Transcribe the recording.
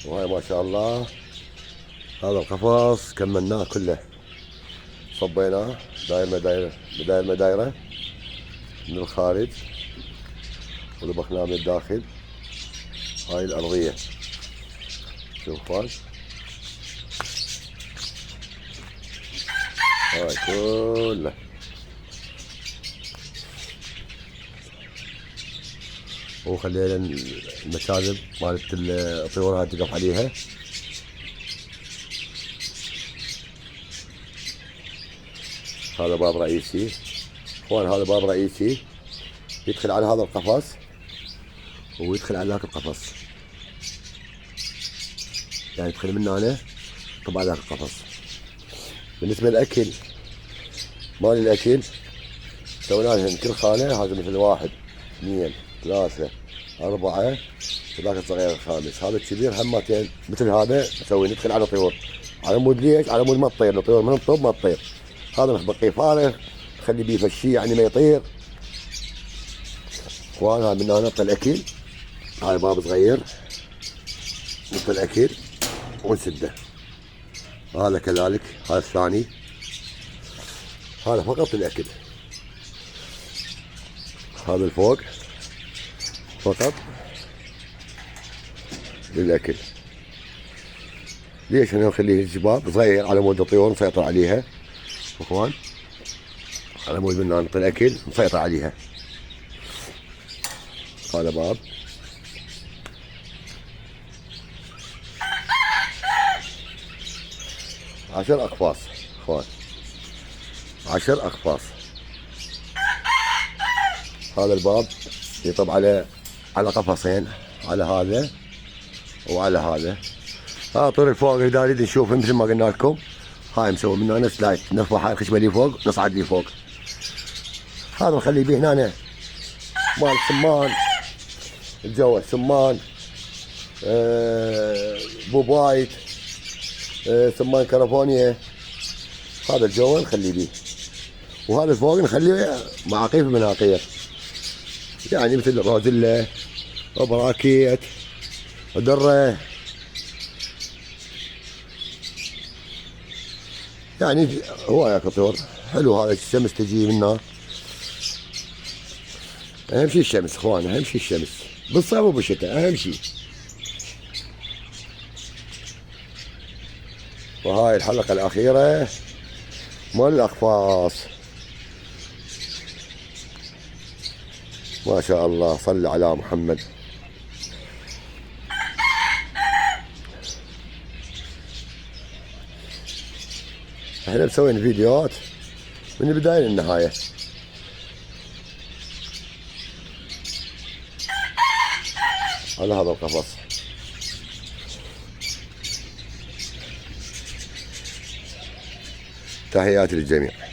وهاي ما شاء الله هذا القفص كملناه كله، صبيناه داير دايرة من الخارج وذبحناه من الداخل. هاي الأرضية شوف اخوان، هاي كله وخلينا المشاذب مالت الطيور هاي تقف عليها. هذا باب رئيسي اخوان، هذا باب رئيسي يدخل على هذا القفص ويدخل على ذاك القفص، يعني يدخل من هنا طبعا ذاك القفص. بالنسبة للأكل مال الأكل سوينا لهم كل خانة، هذا مثل 1 2 3 4 وذاك الصغير الخامس. هذا الكبير همتين مثل هذا مسوي ندخل على طيور على مود ليش؟ على مود ما تطير الطيور من الطب ما تطير. هذا نخبقيه فارغ نخلي بيه فشي يعني ما يطير. اخوان هاي من هنا نطلع الأكل، هاي باب صغير نطلع الأكل ونسده. هذا كذلك، هذا الثاني، هذا فقط للأكل. هذا الفوق فقط للأكل. ليش انا نخليه الشباب صغير على مود الطيور نسيطر عليها اخوان، على مود من نعطي الأكل نسيطر عليها. هذا باب عشر أقفاص اخوان، 10 أقفاص. هذا الباب يطب على قفصين، على هذا وعلى هذا. ها طول الفوق اذا نريد نشوف مثل ما قلنا لكم، هاي مسوي من هنا سلايد نرفع هاي الخشبه اللي فوق نصعد لي فوق. هذا نخلي به هنا مال سمان الجو، سمان بوبايت سمان كاليفورنيا، هذا الجو نخلي به. وهذا الفوق نخليه معاقيف مناقير يعني مثل روزيلا وبراكيت ودره، يعني هواية كثر حلو. هذا الشمس تجي منه، اهم شيء الشمس اخوان، اهم شيء الشمس بالصيف وبالشتاء اهم شيء. وهاي الحلقة الأخيرة مال الأقفاص. ما شاء الله صل على محمد. احنا مسوين فيديوهات من البداية للنهاية. على هذا القفص تحياتي للجميع.